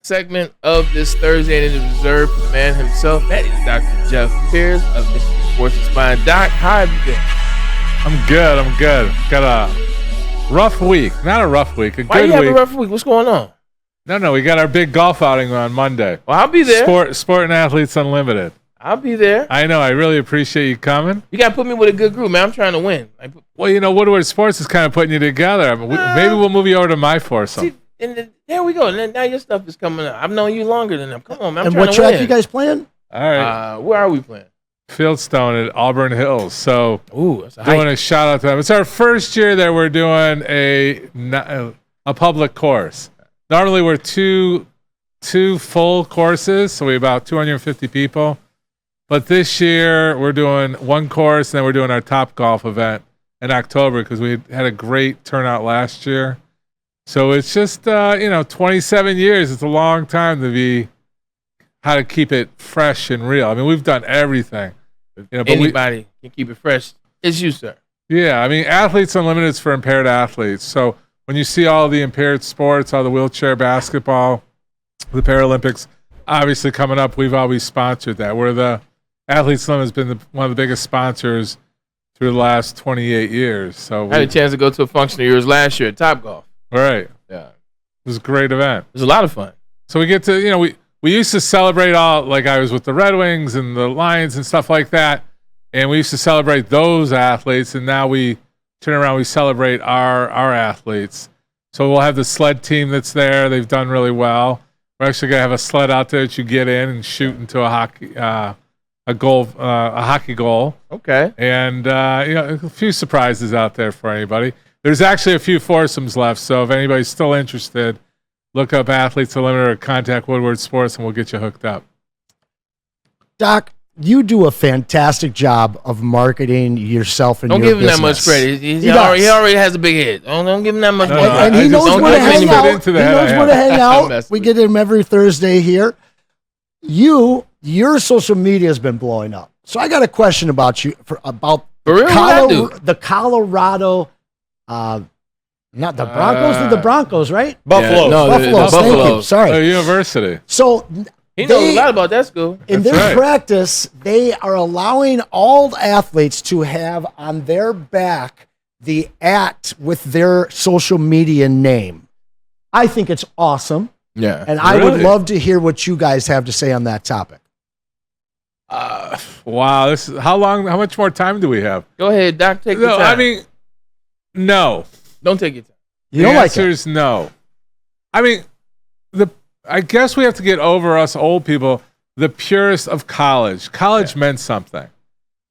segment of this Thursday, and it is reserved for the man himself. That is Dr. Jeff Pierce of Mr. Sports and Spine. Doc, how have you been? I'm good. Got a rough week. Not a rough week. Why do you have a rough week? What's going on? No, we got our big golf outing on Monday. Well, I'll be there. Sport and Athletes Unlimited. I'll be there. I know. I really appreciate you coming. You got to put me with a good group, man. I'm trying to win. Well, Woodward Sports is kind of putting you together. I mean, maybe we'll move you over to my foursome. There we go. And now your stuff is coming up. I've known you longer than them. Come on, man. And what track you guys playing? All right. Where are we playing? Fieldstone at Auburn Hills. So, that's doing a shout out to them. It's our first year that we're doing a public course. Normally, we're two full courses, so we have about 250 people. But this year, we're doing one course, and then we're doing our Top Golf event in October because we had a great turnout last year. So it's just, 27 years. It's a long time to be how to keep it fresh and real. I mean, we've done everything. But anybody can keep it fresh. It's you, sir. Yeah, I mean, Athletes Unlimited is for impaired athletes. So when you see all the impaired sports, all the wheelchair basketball, the Paralympics, obviously coming up, we've always sponsored that. We're the Athletes Unlimited has been one of the biggest sponsors through the last 28 years. So I had a chance to go to a function of yours last year at Topgolf. Right. Yeah. It was a great event. It was a lot of fun. So we get to, we used to celebrate all, like I was with the Red Wings and the Lions and stuff like that. And we used to celebrate those athletes. And now we turn around, we celebrate our athletes. So we'll have the sled team that's there. They've done really well. We're actually going to have a sled out there that you get in and shoot into a hockey goal. Okay. And, a few surprises out there for anybody. There's actually a few foursomes left. So if anybody's still interested, look up Athletes Unlimited or contact Woodward Sports, and we'll get you hooked up. Doc, you do a fantastic job of marketing yourself and don't your give him business. that much credit. He already has a big head. Don't give him that much credit. And he knows where to hang out. He knows where to hang out. We get him every Thursday here. Your social media has been blowing up. So I got a question about you the Colorado. Not the Broncos, the Broncos, right? Buffalo. Yeah, Buffalo. Thank you. Sorry. University. So he knows a lot about that school. In their practice, they are allowing all athletes to have on their back the @ with their social media name. I think it's awesome. Yeah. And I would love to hear what you guys have to say on that topic. Wow. This is how much more time do we have? Go ahead, Doc. Take your time. I mean, no. Don't take your time. The answer is no. I mean, I guess we have to get over us old people, the purest of college. College meant something.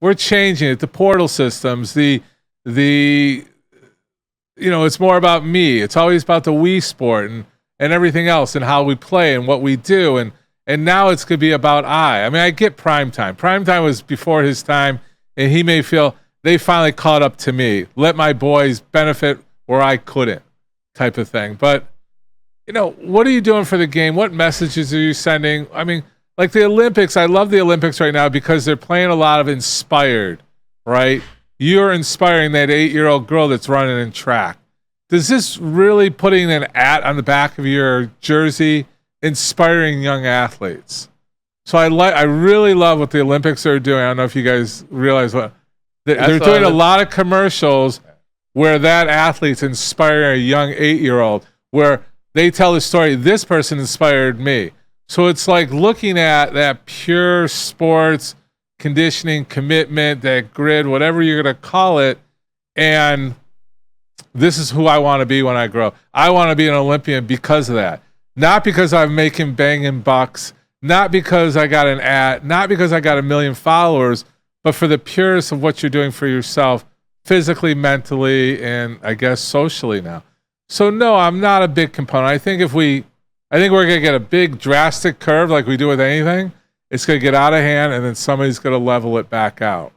We're changing it. The portal systems, it's more about me. It's always about the we sport and everything else and how we play and what we do. And now it's going to be about I. I mean, I get primetime. Primetime was before his time, and he may feel they finally caught up to me. Let my boys benefit where I couldn't, type of thing. But, what are you doing for the game? What messages are you sending? I mean, like the Olympics, I love the Olympics right now because they're playing a lot of inspired, right? You're inspiring that 8-year-old girl that's running in track. Does this really putting an @ on the back of your jersey inspiring young athletes? So I really love what the Olympics are doing. I don't know if you guys realize what they're doing. A lot of commercials where that athlete's inspiring a young 8-year-old, where they tell the story, this person inspired me. So it's like looking at that pure sports conditioning, commitment, that grid, whatever you're going to call it, and this is who I want to be when I grow. I want to be an Olympian because of that. Not because I'm making banging bucks, not because I got an @ not because I got 1 million followers, but for the purest of what you're doing for yourself, physically, mentally, and I guess socially now. So no, I'm not a big component. I think we're going to get a big drastic curve like we do with anything. It's going to get out of hand, and then somebody's going to level it back out.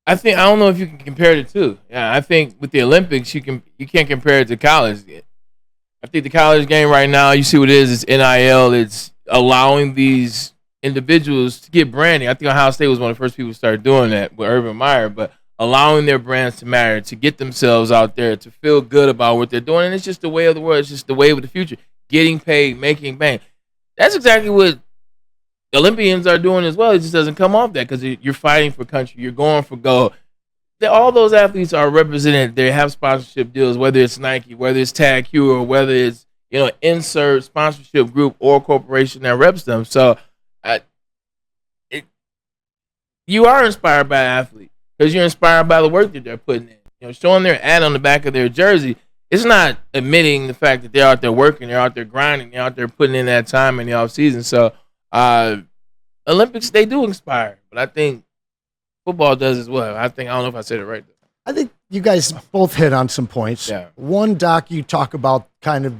I don't know if you can compare the two. Yeah, I think with the Olympics, you can't compare it to college. I think the college game right now, you see what it is. It's NIL. It's allowing these individuals to get branding. I think Ohio State was one of the first people to start doing that with Urban Meyer, but allowing their brands to matter, to get themselves out there, to feel good about what they're doing. And it's just the way of the world. It's just the way of the future. getting paid, making bank. That's exactly what Olympians are doing as well. It just doesn't come off that because you're fighting for country. You're going for gold. All those athletes are represented. They have sponsorship deals, whether it's Nike, whether it's Tag Heuer, or whether it's insert sponsorship group or corporation that reps them. So you are inspired by an athlete because you're inspired by the work that they're putting in. Showing their ad on the back of their jersey, it's not admitting the fact that they're out there working, they're out there grinding, they're out there putting in that time in the off season. So Olympics, they do inspire, but I think football does as well. I don't know if I said it right. I think you guys both hit on some points. Yeah. One, Doc, you talk about kind of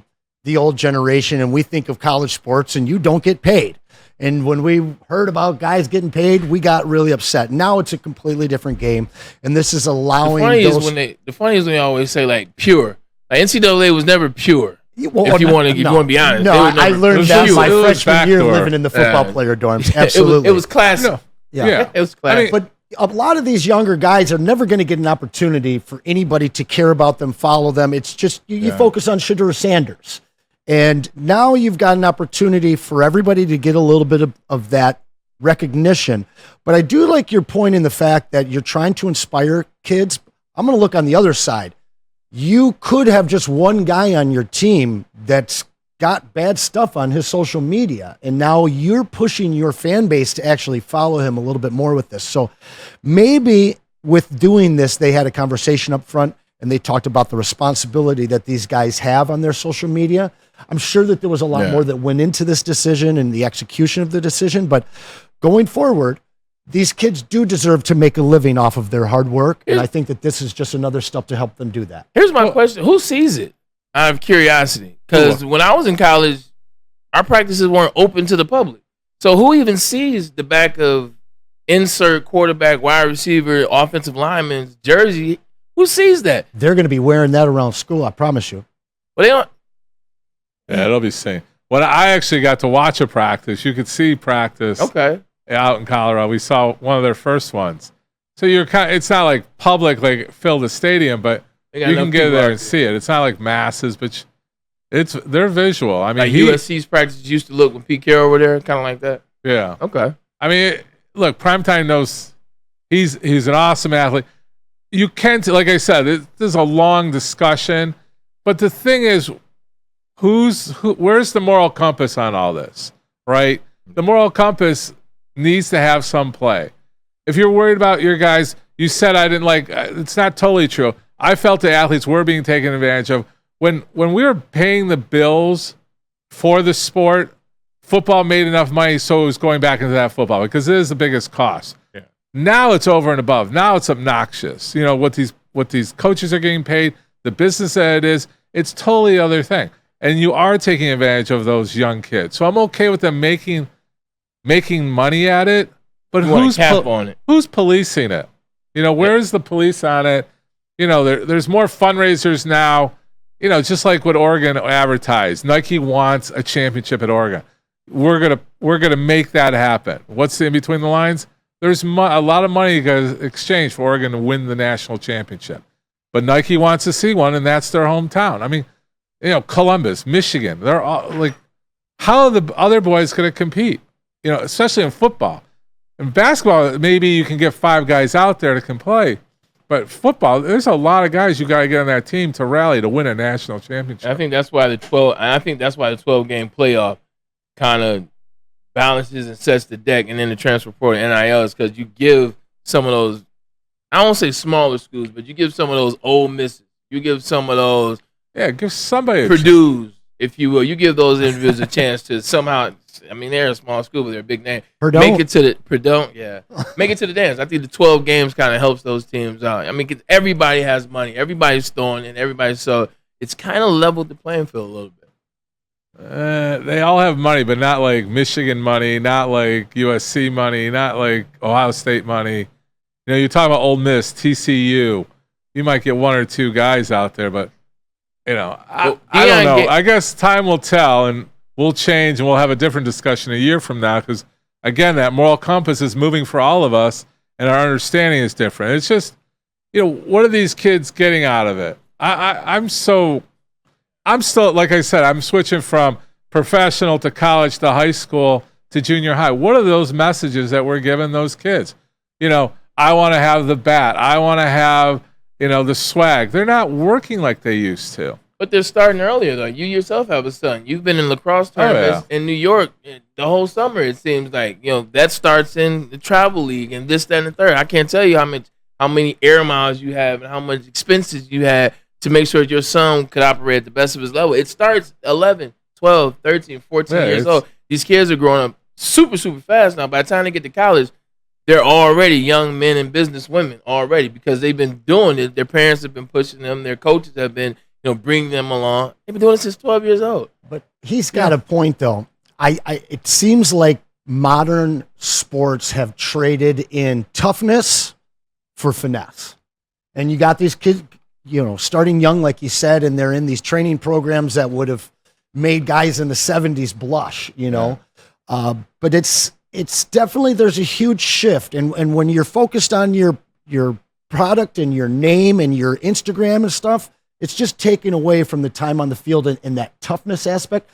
the old generation, and we think of college sports, and you don't get paid. And when we heard about guys getting paid, we got really upset. Now it's a completely different game, and this is allowing the funny is when they always say, like, pure. Like, NCAA was never pure. Well, if you want to be honest. No, I learned that my freshman year living in the football player dorms. Absolutely. It was classic. No. Yeah. It was classic. But a lot of these younger guys are never going to get an opportunity for anybody to care about them, follow them. It's just you focus on Shedeur Sanders. And now you've got an opportunity for everybody to get a little bit of that recognition. But I do like your point in the fact that you're trying to inspire kids. I'm going to look on the other side. You could have just one guy on your team that's got bad stuff on his social media, and now you're pushing your fan base to actually follow him a little bit more with this. So maybe with doing this, they had a conversation up front and they talked about the responsibility that these guys have on their social media. I'm sure that there was a lot more that went into this decision and the execution of the decision, but going forward, these kids do deserve to make a living off of their hard work, and I think that this is just another step to help them do that. Here's my question. Who sees it? Out of curiosity. Because when I was in college, our practices weren't open to the public. So who even sees the back of insert quarterback, wide receiver, offensive lineman's jersey? Who sees that? They're going to be wearing that around school, I promise you. But they don't. Yeah, it'll be seen. When I actually got to watch a practice, you could see practice. Okay. Out in Colorado, we saw one of their first ones. So it's not like public, like fill the stadium, but you can get there and see it. It's not like masses, but they're visual. I mean, like USC's practices used to look when Pete Carroll were there, kind of like that. Yeah. Okay. I mean, look, Primetime knows he's an awesome athlete. You can't, like I said, this is a long discussion, but the thing is, where's the moral compass on all this, right? The moral compass needs to have some play. If you're worried about your guys, you said I didn't like, it's not totally true. I felt the athletes were being taken advantage of. When we were paying the bills for the sport, football made enough money so it was going back into that football because it is the biggest cost. Yeah. Now it's over and above. Now it's obnoxious. You know, what these coaches are getting paid, the business that it is, it's totally the other thing. And you are taking advantage of those young kids. So I'm okay with them making money at it, but who's policing it? You know, where's the police on it? You know, there's more fundraisers now. You know, just like what Oregon advertised. Nike wants a championship at Oregon. We're gonna make that happen. What's in between the lines? There's a lot of money exchanged for Oregon to win the national championship, but Nike wants to see one, and that's their hometown. I mean, you know, Columbus, Michigan. They're all like, how are the other boys gonna compete? You know, especially in football. In basketball, maybe you can get 5 guys out there that can play. But football, there's a lot of guys you got to get on that team to rally to win a national championship. I think that's why the 12-game playoff kind of balances and sets the deck, and then the transfer portal NIL is because you give some of those, I won't say smaller schools, but you give some of those old misses. You give some of those give somebody Purdue's, if you will. You give those individuals a chance to somehow. I mean, they're a small school, but they're a big name. Make it to the dance. I think the 12 games kind of helps those teams out. I mean, 'cause everybody has money. Everybody's throwing in. So it's kind of leveled the playing field a little bit. They all have money, but not like Michigan money, not like USC money, not like Ohio State money. You know, you talk about Ole Miss, TCU. You might get 1 or 2 guys out there, but, you know, I don't know. I guess time will tell, and we'll change, and we'll have a different discussion a year from now because, again, that moral compass is moving for all of us, and our understanding is different. It's just, you know, what are these kids getting out of it? I'm so, I'm still, like I said, I'm switching from professional to college to high school to junior high. What are those messages that we're giving those kids? I want to have the bat. I want to have, the swag. They're not working like they used to. But they're starting earlier, though. You yourself have a son. You've been in lacrosse tournaments in New York the whole summer, it seems like. That starts in the travel league and this, that, and the third. I can't tell you how many air miles you have and how much expenses you had to make sure that your son could operate at the best of his level. It starts 11, 12, 13, 14 years old. These kids are growing up super, super fast now. By the time they get to college, they're already young men and business women already because they've been doing it. Their parents have been pushing them. Their coaches have been bring them along. They've been doing it since 12 years old. But he's got a point, though. It seems like modern sports have traded in toughness for finesse. And you got these kids, starting young, like you said, and they're in these training programs that would have made guys in the 70s blush, But it's definitely, there's a huge shift. And when you're focused on your product and your name and your Instagram and stuff, it's just taken away from the time on the field and that toughness aspect.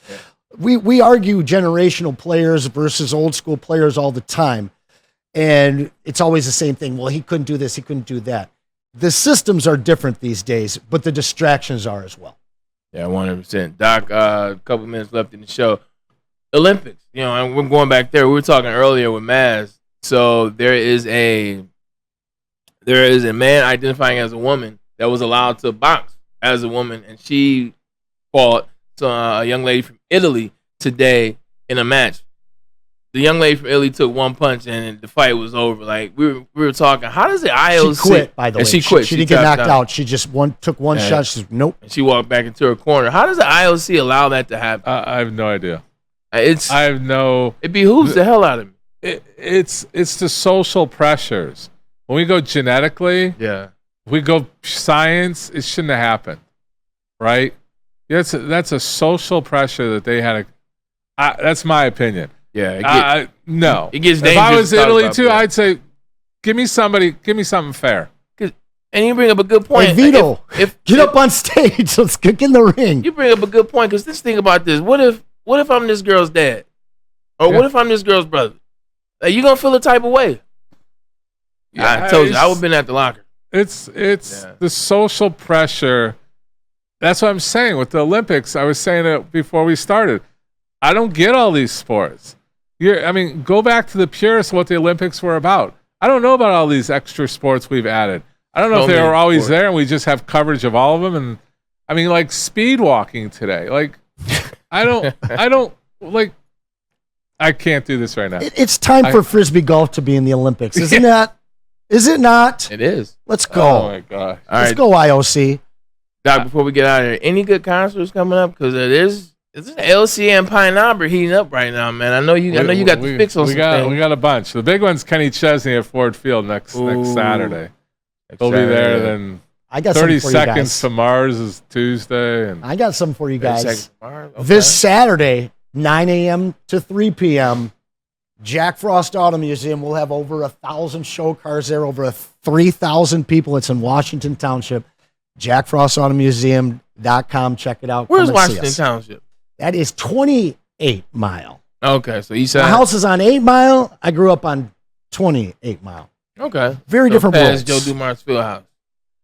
Yeah. We argue generational players versus old school players all the time. And it's always the same thing. Well, he couldn't do this. He couldn't do that. The systems are different these days, but the distractions are as well. Yeah, 100%. Doc, a couple minutes left in the show. Olympics, and we're going back there. We were talking earlier with Maz. So there is a man identifying as a woman that was allowed to box as a woman, and she fought a young lady from Italy today in a match. The young lady from Italy took one punch, and the fight was over. Like we were talking, how does the IOC? She quit, by the way. She quit. She didn't get knocked out. She just took one shot. She said, nope. And she walked back into her corner. How does the IOC allow that to happen? I have no idea. It behooves the hell out of me. It's the social pressures. When we go genetically, we go science. It shouldn't have happened, right? That's a social pressure that they had. That's my opinion. Yeah. No. It gets dangerous. If I was Italy too, I'd say, give me something fair. And you bring up a good point. Hey, Vito, get up on stage. Let's get in the ring. You bring up a good point because let's think about this. What if I'm this girl's dad? Or what if I'm this girl's brother? Are you going to feel a type of way? I told you, I would have been at the locker. It's the social pressure. That's what I'm saying with the Olympics. I was saying it before we started. I don't get all these sports. Go back to the purest of what the Olympics were about. I don't know about all these extra sports we've added. I don't know if they were always there and we just have coverage of all of them. And like speed walking today. Like I can't do this right now. It's time for Frisbee golf to be in the Olympics, isn't that? Is it not? It is. Let's go. Oh my God. Let's go, IOC. Doc, before we get out of here, any good concerts coming up? Because there's LCA and Pine Arbor heating up right now, man. I know you got the fix on something. We got a bunch. The big one's Kenny Chesney at Ford Field next Saturday. He'll be there. Then I got 30 Seconds to Mars is Tuesday. And I got something for you guys. Okay. This Saturday, 9 a.m. to 3 p.m., Jack Frost Auto Museum will have over 1,000 show cars there, over 3,000 people. It's in Washington Township. JackFrostAutomuseum.com. Check it out. Where's Washington Township? That is 28 Mile. Okay, so you said my house is on 8 Mile. I grew up on 28 Mile. Okay, very different roads. Joe Dumars Fieldhouse.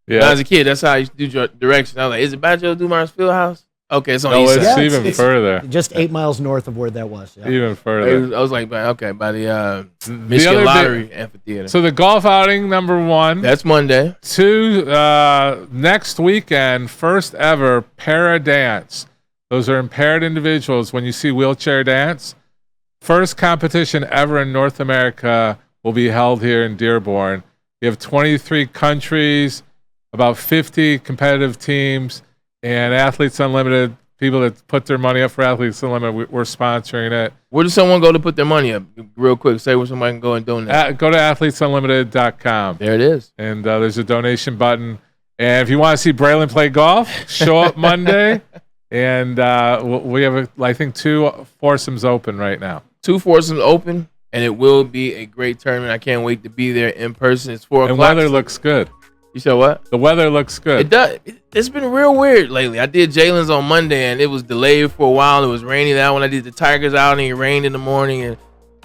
Yeah, when I was a kid, that's how I used to do directions. I was like, "Is it by Joe Dumars Fieldhouse?" Okay, it's on East side. It's even further. Just 8 miles north of where that was. Yeah. Even further. I was like, by the Michigan Lottery Amphitheater. So the golf outing, number 1. That's Monday. 2, next weekend, first ever para dance. Those are impaired individuals. When you see wheelchair dance, first competition ever in North America will be held here in Dearborn. You have 23 countries, about 50 competitive teams, and Athletes Unlimited, people that put their money up for Athletes Unlimited, we're sponsoring it. Where does someone go to put their money up? Real quick, say where somebody can go and donate. Go to athletesunlimited.com. There it is. And there's a donation button. And if you want to see Braylon play golf, show up Monday. And we have, I think, 2 foursomes open right now. 2 foursomes open, and it will be a great tournament. I can't wait to be there in person. It's 4 o'clock. And weather looks good. You said what? The weather looks good. It does. It's been real weird lately. I did Jalen's on Monday, and it was delayed for a while. It was raining that one. I did the Tigers out, and it rained in the morning, and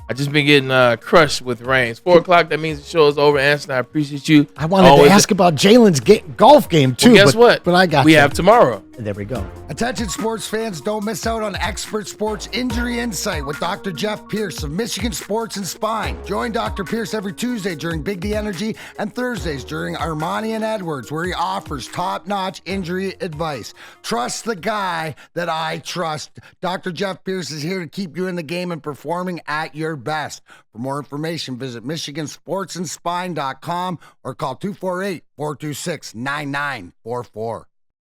I just been getting crushed with rain. It's 4 o'clock. That means the show is over. Anson, I appreciate you. I wanted to ask about Jalen's golf game, too. Well, guess what? But I got We have tomorrow. There we go. Attention sports fans, don't miss out on Expert Sports Injury Insight with Dr. Jeff Pierce of Michigan Sports and Spine. Join Dr. Pierce every Tuesday during Big D Energy and Thursdays during Ermanni and Edwards, where he offers top-notch injury advice. Trust the guy that I trust. Dr. Jeff Pierce is here to keep you in the game and performing at your best. For more information, visit MichiganSportsandSpine.com or call 248-426-9944.